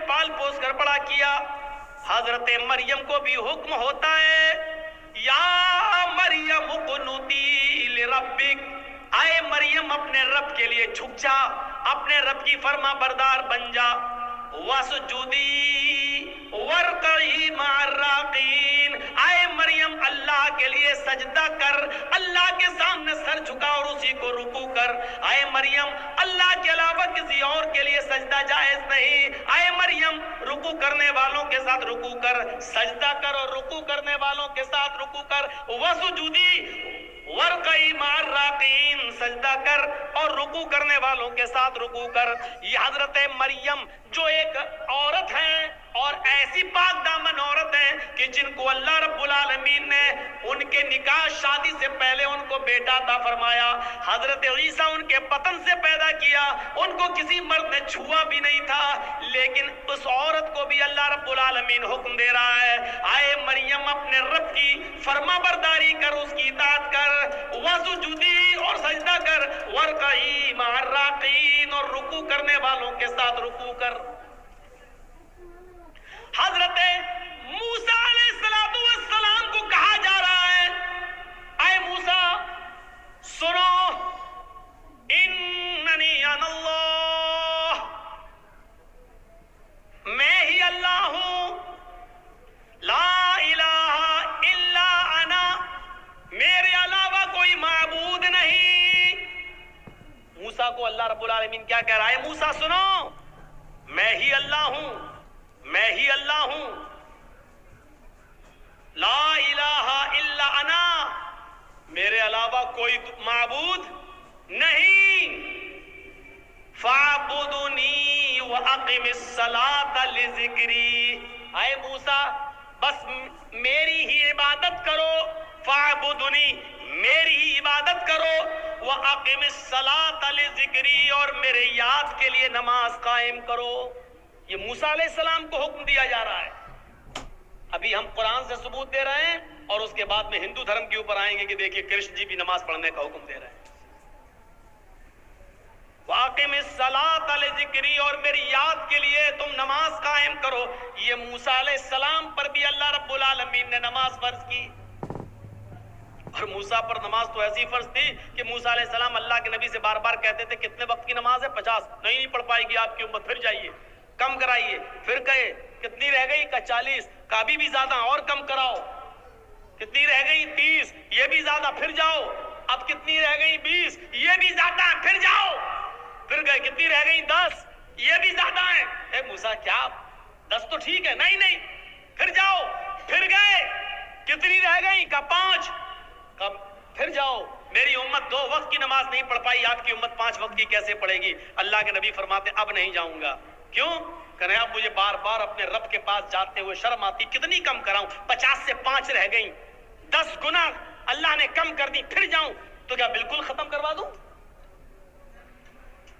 پال پوس کر بڑا کیا. حضرت مریم کو بھی حکم ہوتا ہے یا مریم اقنتی لربک، آئے مریم اپنے رب کے لیے جھک جا، اپنے رب کی فرما بردار بن جا. وَاسْجُدِي وَارْكَعِي مَعَ الرَّاكِعِينَ، آئے مریم اللہ کے لیے سجدہ کر، اللہ کے سامنے سر جھکا اور اسی کو رکوع کر. آئے مریم اللہ کے علاوہ کسی اور کے لیے سجدہ جائز نہیں. آئے مریم رکوع کرنے والوں کے ساتھ رکوع کر، سجدہ کر اور رکوع کرنے والوں کے ساتھ رکوع کر. وَاسْجُدِي وَارْكَعِي مَعَ الرَّاكِعِينَ، سجدہ کر اور رکوع کرنے والوں کے ساتھ رکوع کر. یہ حضرت مریم جو ایک عورت ہیں اور ایسی پاک دامن عورت ہیں کہ جن کو اللہ رب العالمین نے ان کے نکاح شادی سے پہلے ان کو بیٹا عطا فرمایا. حضرت عیسیٰ ان کے بطن سے پیدا کیا، ان کو کسی مرد نے چھوا بھی نہیں تھا، لیکن اس عورت کو بھی اللہ رب العالمین حکم دے رہا ہے آئے مریم اپنے رب کی فرما برداری کر، اس کی اطاعت کر. وَاسْجُدِي اور سجدہ کر، وَارْكَعِي مَعَ الرَّاكِعِينَ اور رکوع کرنے والوں کے ساتھ رکوع کر. حضرت موسیٰ علیہ السلام کو کہا جا رہا ہے اے موسیٰ سنو، اننی انا اللہ، میں ہی اللہ ہوں، لا الہ الا انا، میرے علاوہ کوئی معبود نہیں. موسیٰ کو اللہ رب العالمین کیا کہہ رہا ہے؟ موسیٰ سنو، میں ہی اللہ ہوں، میں ہی اللہ ہوں، لا الہ الا انا، میرے علاوہ کوئی معبود نہیں. فَاعْبُدُنِي وَأَقِمِ الصَّلَاةَ لِذِكْرِي، اے موسیٰ بس میری ہی عبادت کرو. فَاعْبُدُنِي، میری ہی عبادت کرو. وَأَقِمِ الصَّلَاةَ لِذِكْرِي اور میرے یاد کے لیے نماز قائم کرو. یہ موسیٰ علیہ السلام کو حکم دیا جا رہا ہے. ابھی ہم قرآن سے ثبوت دے رہے ہیں اور اس کے بعد میں ہندو دھرم کے اوپر آئیں گے کہ دیکھیے کرشن جی بھی نماز پڑھنے کا حکم دے رہے ہیں. وَأَقِمِ الصَّلَاةَ لِذِكْرِي اور میری یاد کے لیے تم نماز قائم کرو. یہ موسیٰ علیہ السلام پر بھی اللہ رب العالمین نے نماز فرض کی. اور موسیٰ پر نماز تو ایسی فرض تھی کہ موسیٰ علیہ السلام اللہ کے نبی سے بار بار کہتے تھے کتنے وقت کی نماز ہے؟ 50. نہیں پڑھ پائے گی آپ کی امت، پھر جائیے کم کرائیے. پھر کہے کتنی رہ گئی؟ 40. کا بھی زیادہ اور کم کراؤ. کتنی رہ گئی؟ 30. یہ بھی زیادہ، پھر جاؤ. اب کتنی رہ گئی؟ 20. یہ بھی زیادہ، پھر جاؤ. پھر گئے کتنی رہ گئی؟ 10. یہ بھی زیادہ ہے. اے موسیٰ کیا 10 تو ٹھیک ہے؟ نہیں نہیں، پھر جاؤ. پھر گئے کتنی رہ گئی؟ کا 5. پھر جاؤ. میری امت 2 وقت کی نماز نہیں پڑھ پائی، آپ کی امت 5 وقت کی کیسے پڑھے گی؟ اللہ کے نبی فرماتے اب نہیں جاؤں گا. کیوں؟ کہ اب مجھے بار بار اپنے رب کے پاس جاتے ہوئے شرم آتی. کتنی کم کراؤں؟ 50 سے 5 رہ گئیں، 10 گنا اللہ نے کم کر دی. پھر جاؤں تو کیا بالکل ختم کروا دوں؟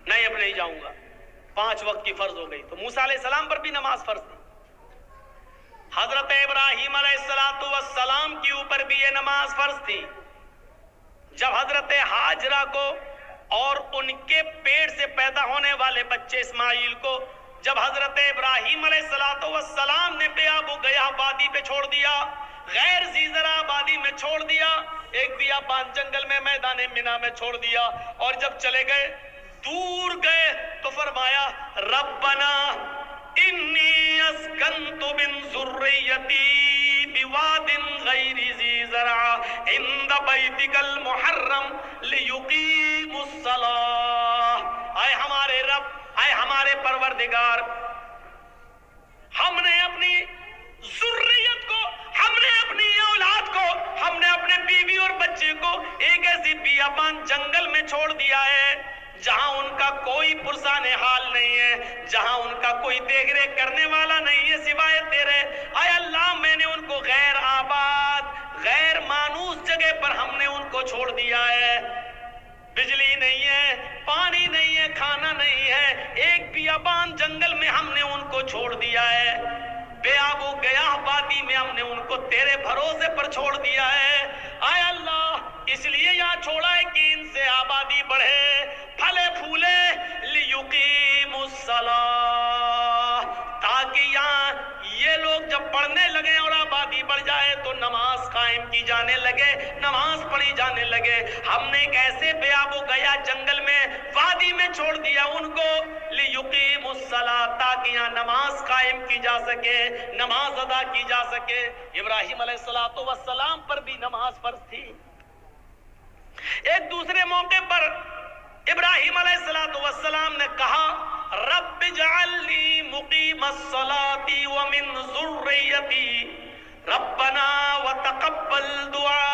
نہیں، اب نہیں جاؤں گا. 5 وقت کی فرض ہو گئی. تو موسیٰ علیہ السلام پر بھی نماز فرض تھی. حضرت ابراہیم علیہ السلام کے اوپر بھی یہ نماز فرض تھی. جب حضرت ہاجرہ کو اور ان کے پیٹ سے پیدا ہونے والے بچے اسماعیل کو جب حضرت ابراہیم علیہ السلام نے بیابو گیا وادی پہ چھوڑ دیا، غیر زیزرہ آبادی میں چھوڑ دیا، ایک بیابان جنگل میں میدان منا میں چھوڑ دیا، اور جب چلے گئے دور گئے تو فرمایا ربنا انی اسکنت من ذریتی بواد غیر ذی زرع عند بیتک المحرم لیقیموا الصلاۃ. اے ہمارے رب، اے ہمارے پروردگار، ہم نے اپنی ذریت کو، ہم نے اپنی اولاد کو، ہم نے اپنے بیوی اور بچے کو ایک ایسی بیابان جنگل میں چھوڑ دیا ہے جہاں ان کا کوئی پرسان حال نہیں ہے، جہاں ان کا کوئی دیکھ ریکھ کرنے والا نہیں ہے سوائے تیرے. اے اللہ، میں نے ان کو غیر آباد، غیر مانوس جگہ پر ہم نے ان کو چھوڑ دیا ہے. بجلی نہیں ہے، پانی نہیں ہے، کھانا نہیں ہے، ایک بیابان جنگل میں ہم نے ان کو چھوڑ دیا ہے. بے آب و گیاہ وادی میں ہم نے ان کو تیرے بھروسے پر چھوڑ دیا ہے. اے اللہ، اس لیے یہاں چھوڑا ہے کہ ان سے آبادی بڑھے، پھلے پھولے، لیقیموا الصلاۃ، تاکہ پڑھنے لگے اور آبادی بڑھ جائے تو نماز قائم کی جانے لگے، نماز پڑھی جانے لگے۔ ہم نے ایک ایسے بیاب و گیا جنگل میں، وادی میں چھوڑ دیا ان کو، لِيُقِيمُوا الصَّلَاةَ، تاکہ یہاں نماز قائم کی جا سکے، نماز ادا کی جا سکے۔ ابراہیم علیہ السلام پر بھی نماز فرض تھی۔ ایک دوسرے موقع پر ابراہیم علیہ السلام نے کہا رب اجعلنی مقیم الصلاة ومن ذریتی ربنا وتقبل دعا۔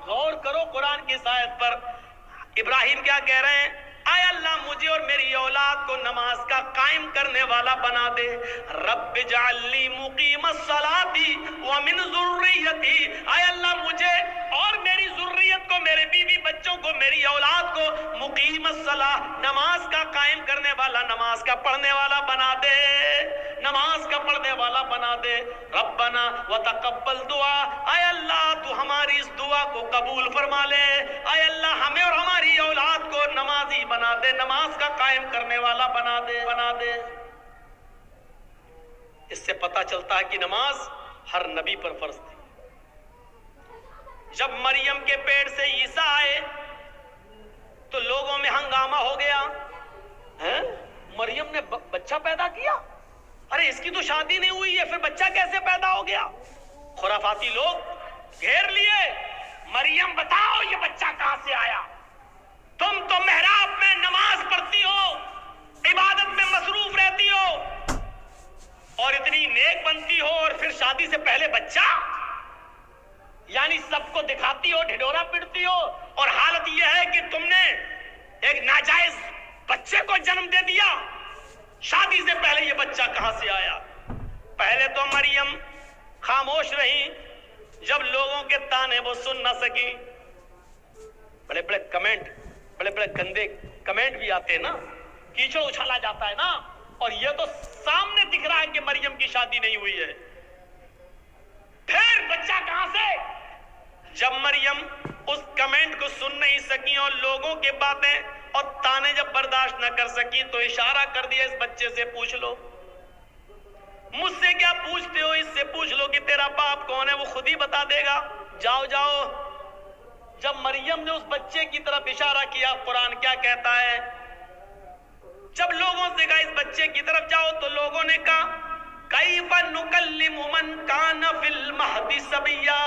غور کرو قرآن کی اس آیت پر، ابراہیم کیا کہہ رہے ہیں؟ اے اللہ مجھے اور میری اولاد کو نماز کا قائم کرنے والا بنا دے۔ رب اجعلنی مقیم الصلاة ومن ذریتی، اے اللہ مجھے اور میری ذریت کو، میرے بیوی بچوں کو، میری اولاد کو مقیم الصلاة، نماز کا قائم کرنے والا، نماز کا پڑھنے والا بنا دے، نماز کا پڑھنے والا بنا دے۔ ربنا وتقبل دعا، اے اللہ تو ہماری اس دعا کو قبول فرما لے، اے اللہ ہمیں اور ہماری اولاد کو نمازی بنا دے، نماز کا قائم کرنے والا بنا دے، بنا دے۔ اس سے پتہ چلتا ہے کہ نماز ہر نبی پر فرض تھی۔ جب مریم کے پیٹ سے عیسیٰ آئے تو لوگوں میں ہنگامہ ہو گیا، مریم نے بچہ پیدا کیا، ارے اس کی تو شادی نہیں ہوئی ہے، پھر بچہ کیسے پیدا ہو گیا؟ خرافاتی لوگ گھیر لیے، مریم بتاؤ یہ بچہ کہاں سے آیا؟ تم تو محراب میں نماز پڑھتی ہو، عبادت میں مصروف رہتی ہو اور اتنی نیک بنتی ہو، اور پھر شادی سے پہلے بچہ؟ یعنی سب کو دکھاتی ہو، ڈھڈورا پڑتی ہو، اور حالت یہ ہے کہ تم نے ایک ناجائز بچے کو جنم دے دیا۔ شادی سے پہلے یہ بچہ کہاں سے آیا؟ پہلے تو مریم خاموش رہی، جب لوگوں کے تانے وہ سن نہ سکی، بڑے بڑے کمنٹ، بڑے بڑے گندے کمنٹ بھی آتے ہیں نا، کیچڑ اچھالا جاتا ہے نا، اور یہ تو سامنے دکھ رہا ہے کہ مریم کی شادی نہیں ہوئی ہے، پھر بچہ کہاں سے؟ جب مریم اس کمنٹ کو سن نہیں سکی اور لوگوں کے باتیں اور تانے جب برداشت نہ کر سکی تو اشارہ کر دیا اس بچے سے پوچھ لو، مجھ سے کیا پوچھتے ہو، اس سے پوچھ لو کہ تیرا باپ کون ہے، وہ خود ہی بتا دے گا، جاؤ جاؤ۔ جب مریم نے اس بچے کی طرف اشارہ کیا، قرآن کیا کہتا ہے؟ جب لوگوں سے کہا اس بچے کی طرف جاؤ تو لوگوں نے کہا کیف نکلم من کان فی المہد صبیا،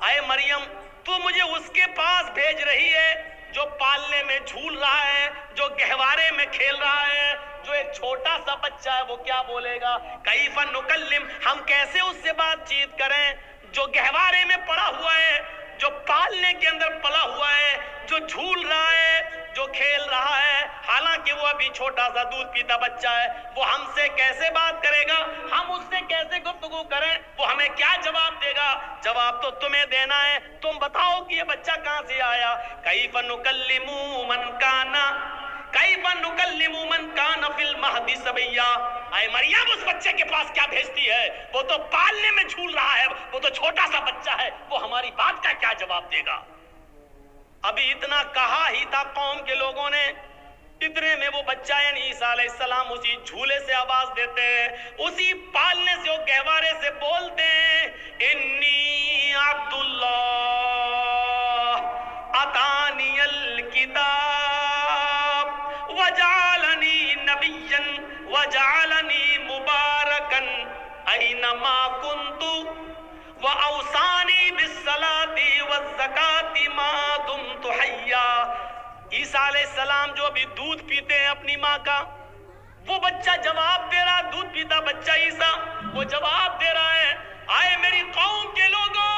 اے مریم تو مجھے اس کے پاس بھیج رہی ہے جو پالنے میں جھول رہا ہے، جو گہوارے میں کھیل رہا ہے، جو ایک چھوٹا سا بچہ ہے، وہ کیا بولے گا؟ کیف نکلم، ہم کیسے اس سے بات چیت کریں جو گہوارے میں پڑا ہوا ہے، جو پالنے کے اندر پلا ہوا ہے، جو جھول رہا ہے، جو کھیل رہا ہے، حالانکہ وہ ابھی چھوٹا سا دودھ پیتا بچہ ہے، وہ ہم سے کیسے بات کرے گا؟ ہم اس سے کیسے گفتگو کریں؟ وہ ہمیں کیا جواب دے گا؟ جواب تو تمہیں دینا ہے، تم بتاؤ کہ یہ بچہ کہاں سے آیا؟ کیف نکلم من کان، کیف نکلم من کان فی المہد صبیا، اے مریم اس بچے کے پاس کیا بھیجتی ہے؟ وہ تو پالنے میں جھول رہا ہے، وہ تو چھوٹا سا بچہ ہے، وہ ہماری بات کا کیا جواب دے گا؟ ابھی اتنا کہا ہی تھا قوم کے لوگوں نے، اتنے میں وہ بچہ یعنی عیسیٰ علیہ السلام اسی جھولے سے آواز دیتے ہیں، اسی پالنے سے، وہ گہوارے سے بولتے ہیں، انی عبداللہ اتانی الکتاب وجعلنی نبیا وجعلنی مبارکا اینما کنت وَأَوْصَانِي بِالصَّلَاةِ وَالزَّكَاةِ مَا دُمْتُ حَيًّا۔ عیسیٰ علیہ السلام جو ابھی دودھ پیتے ہیں اپنی ماں کا، وہ بچہ جواب دے رہا، دودھ پیتا بچہ عیسیٰ، وہ جواب دے رہا ہے، آئے میری قوم کے لوگوں،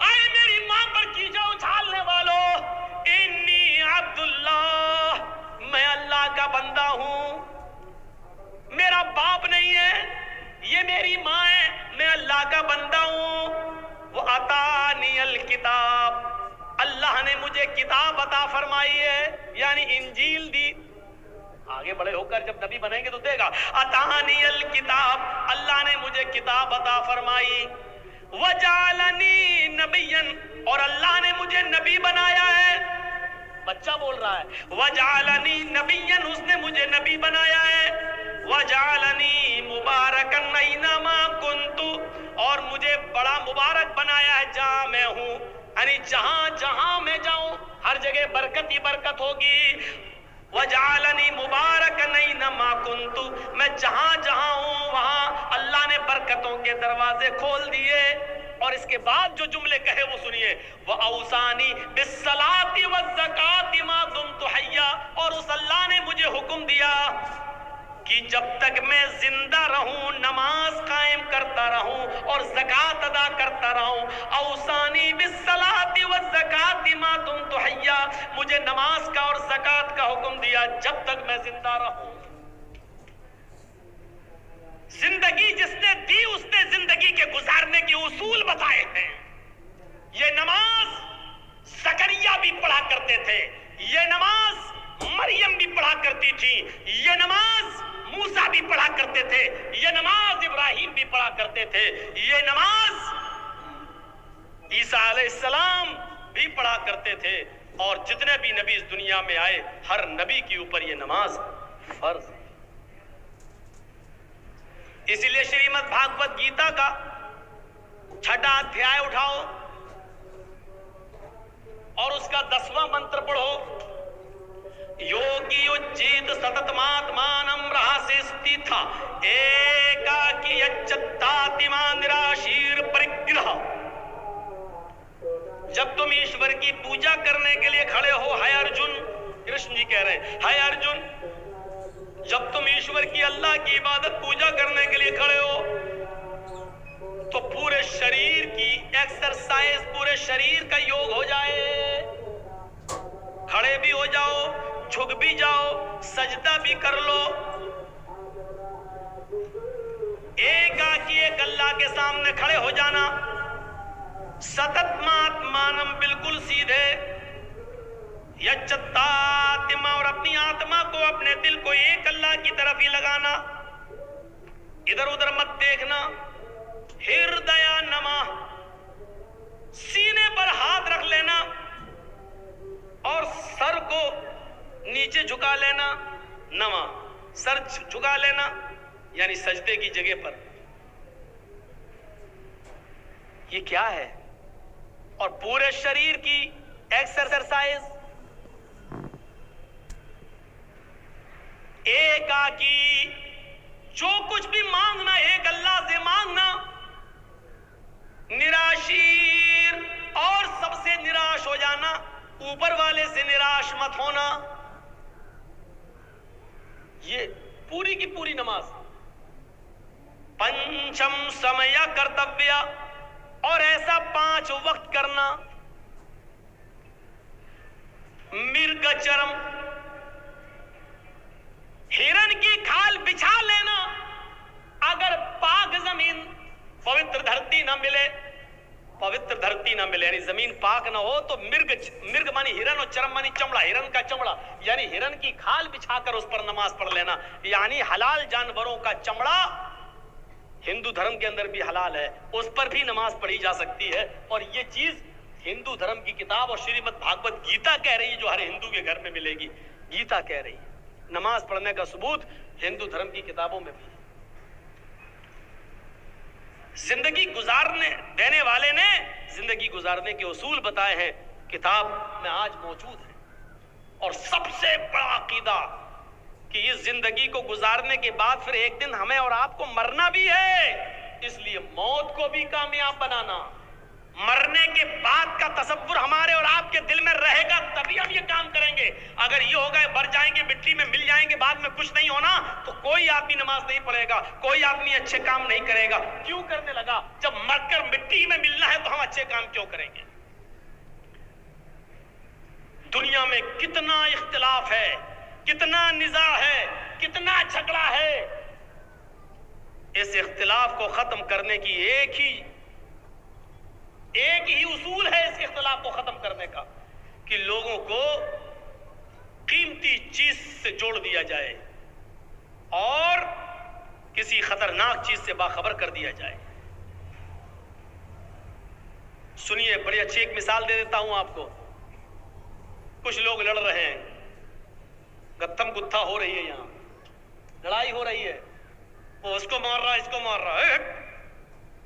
آئے میری ماں پر کیچڑ اچھالنے والوں، انی عبداللہ، میں اللہ کا بندہ ہوں، میرا باپ نہیں ہے، یہ میری ماں ہے، میں اللہ کا بندہ ہوں۔ وَأَتَانِيَ الْكِتَابِ، اللہ نے مجھے کتاب عطا فرمائی ہے، یعنی انجیل دی، آگے بڑے ہو کر جب نبی بنیں گے تو دے گا۔ اَتَانِيَ الْكِتَابِ، اللہ نے مجھے کتاب عطا فرمائی، وَجَعَلَنِي نَبِيًّا، اور اللہ نے مجھے نبی بنایا ہے، بچہ بول رہا ہے، وَجَعَلَنِي نَبِيًّا، اس نے مجھے نبی بنایا ہے، وَجَعَلَنِي مُبَارَكًا أَيْنَمَا كُنتُ، اور مجھے بڑا مبارک بنایا ہے جہاں میں ہوں، یعنی جہاں جہاں میں جاؤں ہر جگہ برکت ہی برکت ہوگی. وَجَعَلَنِي مُبَارَكًا أَيْنَمَا كُنتُ، میں جہاں جہاں ہوں وہاں اللہ نے برکتوں کے دروازے کھول دیے. اور اس کے بعد جو جملے کہے وہ سنیے، وَأَوْصَانِي بِالصَّلَاةِ وَالزَّكَاةِ مَا دُمْتُ حَيًّا، اور اس اللہ نے مجھے حکم دیا کہ جب تک میں زندہ رہوں نماز قائم کرتا رہوں اور زکوٰۃ ادا کرتا رہوں. اوصانی بالصلاۃ والزکوٰۃ ما دمت حیا، مجھے نماز کا اور زکوٰۃ کا حکم دیا جب تک میں زندہ رہوں. زندگی جس نے دی اس نے زندگی کے گزارنے کے اصول بتائے ہیں. یہ نماز زکریا بھی پڑھا کرتے تھے، یہ نماز مریم بھی پڑھا کرتی تھی، یہ نماز موسیٰ بھی پڑھا کرتے تھے، یہ نماز ابراہیم بھی پڑھا کرتے تھے، یہ نماز عیسیٰ علیہ السلام بھی پڑھا کرتے تھے. اور جتنے بھی نبی اس دنیا میں آئے ہر نبی کے اوپر یہ نماز فرض ہے. اسی لیے شریمد بھاگوت گیتا کا 6واں ادھیائے اٹھاؤ اور اس کا 10واں منتر پڑھو. یوگی اجیت ستتماتمانم رہاسستھا ایکاکی اچتاتما نراشیر پرگرہ. جب تم ایشور کی پوجا کرنے کے لیے کھڑے ہو، ہے ارجن، کرشن جی کہہ رہے ہیں، ہے ارجن، جب تم ایشور کی اللہ کی عبادت پوجا کرنے کے لیے کھڑے ہو تو پورے شریر کی ایکسرسائز، پورے شریر کا یوگ ہو جائے. کھڑے بھی ہو جاؤ، جھک بھی جاؤ، سجدہ بھی کر لو. ایک اللہ کے سامنے کھڑے ہو جانا. ستتماتمانم، بالکل سیدھے. یچتاتما، اور اپنی آتما کو، اپنے دل کو ایک اللہ کی طرف ہی لگانا، ادھر ادھر مت دیکھنا. ہردیا نمہ، سینے پر ہاتھ رکھ لینا اور سر کو نیچے جھکا لینا. نمہ، سر جھکا لینا یعنی سجدے کی جگہ پر. یہ کیا ہے؟ اور پورے شریر کی ایکسرسائز. ایکاکی، جو کچھ بھی مانگنا ایک اللہ سے مانگنا. نراشیر، اور سب سے نراش ہو جانا، اوپر والے سے نراش مت ہونا. یہ پوری کی پوری نماز. پنچم سمیا کرتویہ، اور ایسا 5 وقت کرنا. مرگ چرم، ہرن کی کھال بچھا لینا. اگر پاک زمین، پوتر دھرتی نہ ملے، پوتر دھرتی نہ ملے یعنی زمین پاک نہ ہو تو مرگ مانی ہرن اور چرم مانی چمڑا، ہرن کا چمڑا یعنی ہرن کی کھال بچھا کر اس پر نماز پڑھ لینا. یعنی حلال جانوروں کا چمڑا ہندو دھرم کے اندر بھی حلال ہے، اس پر بھی نماز پڑھی جا سکتی ہے. اور یہ چیز ہندو دھرم کی کتاب اور شریمد بھاگوت گیتا کہہ رہی ہے، جو ہر ہندو کے گھر میں ملے گی. گیتا کہہ رہی ہے. نماز پڑھنے کا ثبوت ہندو دھرم کی کتابوں میں بھی ہے. زندگی گزارنے دینے والے نے زندگی گزارنے کے اصول بتائے ہیں، کتاب میں آج موجود ہے. اور سب سے بڑا عقیدہ کہ اس زندگی کو گزارنے کے بعد پھر ایک دن ہمیں اور آپ کو مرنا بھی ہے. اس لیے موت کو بھی کامیاب بنانا، مرنے کے بعد کا تصور ہمارے اور آپ کے دل میں رہے گا تبھی ہم یہ کام کریں گے. اگر یہ ہوگا مر جائیں گے، مٹی میں مل جائیں گے، بعد میں کچھ نہیں ہونا، تو کوئی آدمی نماز نہیں پڑھے گا، کوئی آدمی اچھے کام نہیں کرے گا. کیوں کرنے لگا؟ جب مر کر مٹی میں ملنا ہے تو ہم اچھے کام کیوں کریں گے؟ دنیا میں کتنا اختلاف ہے، کتنا نزاع ہے، کتنا جھگڑا ہے. اس اختلاف کو ختم کرنے کی ایک ہی اصول ہے اس اختلاف کو ختم کرنے کا، کہ لوگوں کو قیمتی چیز سے جوڑ دیا جائے اور کسی خطرناک چیز سے باخبر کر دیا جائے. سنیے، بڑی اچھی ایک مثال دے دیتا ہوں آپ کو. کچھ لوگ لڑ رہے ہیں، گتھم گتھا ہو رہی ہے، یہاں لڑائی ہو رہی ہے، وہ اس کو مار رہا ہے، اس کو مار رہا ہے.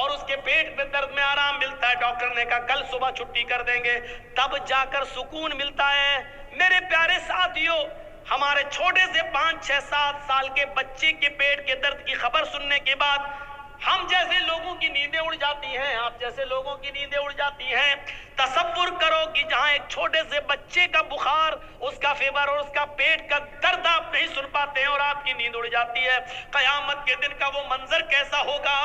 اور اس کے پیٹ میں درد میں آرام ملتا ہے، ڈاکٹر نے کہا کل صبح چھٹی کر دیں گے، تب جا کر سکون ملتا ہے۔ میرے پیارے ساتھیو، ہمارے چھوٹے سے 5 6 7 سال کے بچے کے پیٹ کے درد کی خبر سننے کے بعد ہم جیسے لوگوں کی نیندیں اڑ جاتی ہیں، آپ جیسے لوگوں کی نیندیں اڑ جاتی ہیں۔ تصور کرو کہ جہاں ایک چھوٹے سے بچے کا بخار، اس کا فیور اور اس کا پیٹ کا درد آپ نہیں سن پاتے ہیں اور آپ کی نیند اڑ جاتی ہے۔ قیامت کے دن کا وہ منظر کیسا ہوگا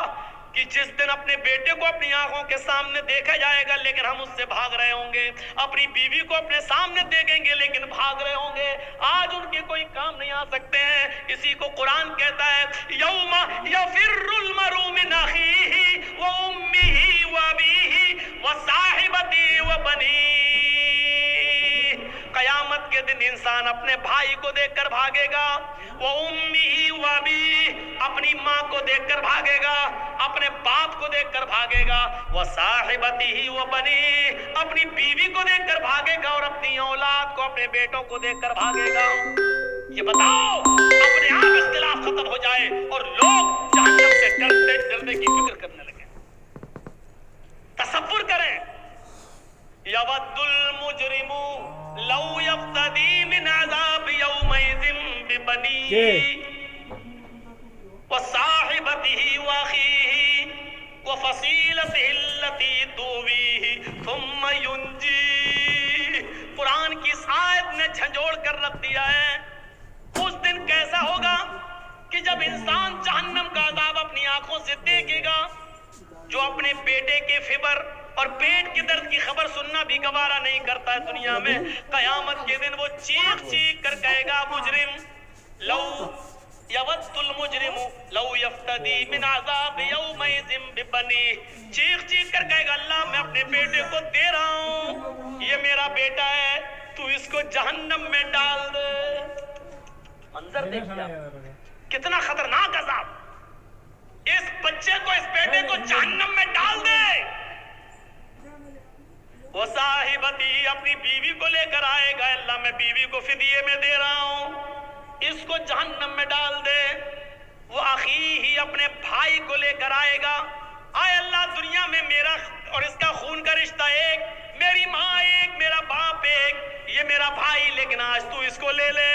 کہ جس دن اپنے بیٹے کو اپنی آنکھوں کے سامنے دیکھا جائے گا لیکن ہم اس سے بھاگ رہے ہوں گے، اپنی بیوی کو اپنے سامنے دیکھیں گے لیکن بھاگ رہے ہوں گے، آج ان کے کوئی کام نہیں آ سکتے ہیں۔ اسی کو قرآن کہتا ہے یوم یفر المرء من اخیہ وامہ وابیہ وصاحبتہ وبنیہ۔ قیامت کے دن انسان اپنے بھائی کو دیکھ کر بھاگے گا، وامہ وابیہ، اپنی ماں کو دیکھ کر بھاگے گا، اپنے باپ کو دیکھ کر بھاگے گا، وصاحبتہ وبنیہ، اپنی بیوی کو دیکھ کر بھاگے گا اور اپنی اولاد کو، اپنے بیٹوں کو دیکھ کر بھاگے گا۔ یہ بتاؤ، اپنے آپ اختلاف ختم ہو جائے اور لوگ جہنم سے ڈرنے کی فکر کرنے لگے۔ تصور کریں، یود المجرم لو یفتدی من عذاب یومئذ ببنیہ وصاحبتہ واخیہ وفصیلتہ التی تؤویہ ثم ینجیہ۔ قرآن کی اس آیت نے جھنجھوڑ کر رکھ دیا ہے۔ اس دن کیسا ہوگا کہ جب انسان جہنم کا عذاب اپنی آنکھوں سے دیکھے گا، جو اپنے بیٹے کے فیور اور پیٹ کے درد کی خبر سننا بھی گوارا نہیں کرتا ہے دنیا میں، قیامت کے دن وہ چیخ چیخ کر کہے گا مجرم لو یود المجرم لو یفتدی من عذاب یومئذ ببنیہ، چیخ چیخ کر کہے گا اللہ میں اپنے بیٹے کو دے رہا ہوں، یہ میرا بیٹا ہے، تو اس کو جہنم میں ڈال دے۔ منظر دیکھیے کتنا خطرناک عذاب، اس بچے کو، اس بیٹے کو جہنم میں ڈال دے۔ وہ صاحبتی، اپنی بیوی کو لے کر آئے گا، اللہ میں بیوی کو فدیے میں دے رہا ہوں، اس کو جہنم میں ڈال دے۔ وہ اخیہ، اپنے بھائی کو لے کر آئے گا، آئے اللہ دنیا میں میرا اور اس کا خون کا رشتہ ایک، میری ماں ایک، میرا باپ ایک، یہ میرا بھائی، لیکن آج تو اس کو لے لے۔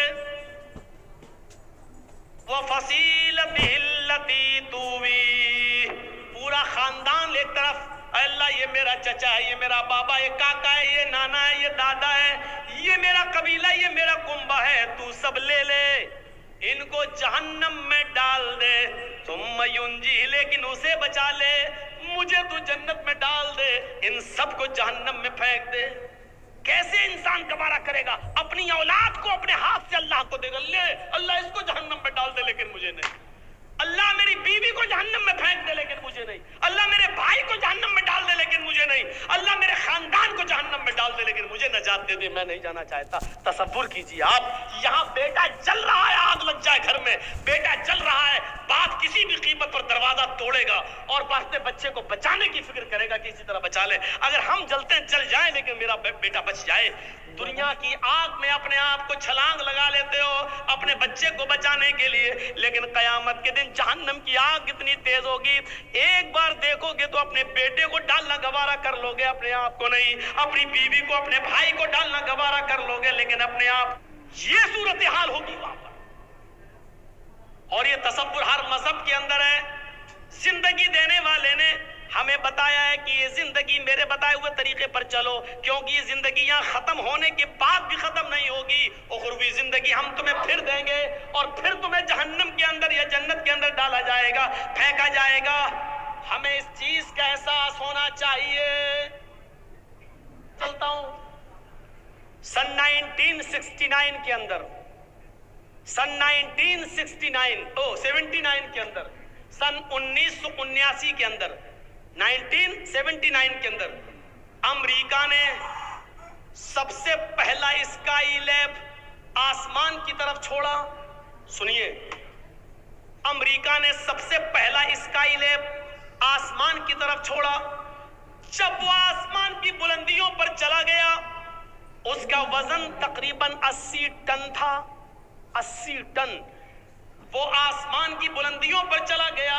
وفصیلتہ التی تؤویہ، پورا خاندان ایک طرف، اے اللہ یہ میرا چچا ہے، یہ میرا بابا، یہ کاکا ہے، یہ نانا ہے، یہ دادا ہے، یہ میرا قبیلہ، یہ میرا کنبہ ہے، تو سب لے لے، ان کو جہنم میں ڈال دے۔ ثم ینجیہ، لیکن اسے بچا لے، مجھے تو جنت میں ڈال دے، ان سب کو جہنم میں پھینک دے۔ کیسے انسان گوارا کرے گا؟ اپنی اولاد کو اپنے ہاتھ سے اللہ کو دے گا، لے اللہ اس کو جہنم میں ڈال دے لیکن مجھے نہیں، اللہ میری بیوی کو جہنم میں پھینک دے لیکن مجھے نہیں، اللہ میرے بھائی کو جہنم میں ڈال دے لیکن مجھے نہیں، اللہ میرے خاندان کو جہنم میں ڈال دے لیکن مجھے نجات دے دے، میں نہیں جانا چاہتا۔ تصور کیجئے آپ، یہاں بیٹا جل رہا ہے، آگ لگ جائے گھر میں، بیٹا جل رہا ہے، باپ کسی بھی قیمت پر دروازہ توڑے گا اور اپنے بچے کو بچانے کی فکر کرے گا کہ اسی طرح بچا لے، اگر ہم جلتے ہیں جل جائیں لیکن میرا بیٹا بچ جائے۔ دنیا کی آگ میں اپنے آپ کو چھلانگ لگا لیتے ہو اپنے بچے کو بچانے کے لیے، لیکن قیامت کے دن جہنم کی آگ کتنی تیز ہوگی، ایک بار دیکھو گے تو اپنے بیٹے کو ڈالنا گوارا کر لو گے، اپنے آپ کو نہیں، اپنی بیوی کو، اپنے بھائی کو ڈالنا گوارا کر لو گے لیکن اپنے آپ۔ یہ صورتحال ہوگی وہاں پر، اور یہ تصور ہر مذہب کے اندر ہے۔ زندگی دینے والے نے ہمیں بتایا ہے کہ یہ زندگی میرے بتائے ہوئے طریقے پر چلو، کیونکہ یہ زندگی یہاں ختم ہونے کے بعد بھی ختم نہیں ہوگی، اخروی زندگی ہم تمہیں پھر دیں گے اور پھر تمہیں جہنم کے اندر یا جنت کے اندر ڈالا جائے گا، پھینکا جائے گا۔ ہمیں اس چیز کا احساس ہونا چاہیے۔ چلتا ہوں، سن 1969 کے اندر، سن 79 کے اندر، سن 1979 کے اندر، 1979 کے اندر امریکہ نے سب سے پہلا اسکائی لیب آسمان کی طرف چھوڑا۔ سنیے، امریکہ نے سب سے پہلا اسکائی لیب آسمان کی طرف چھوڑا۔ جب وہ آسمان کی بلندیوں پر چلا گیا، اس کا وزن تقریباً 80 ٹن تھا، 80 ٹن۔ وہ آسمان کی بلندیوں پر چلا گیا،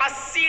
80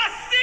80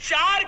4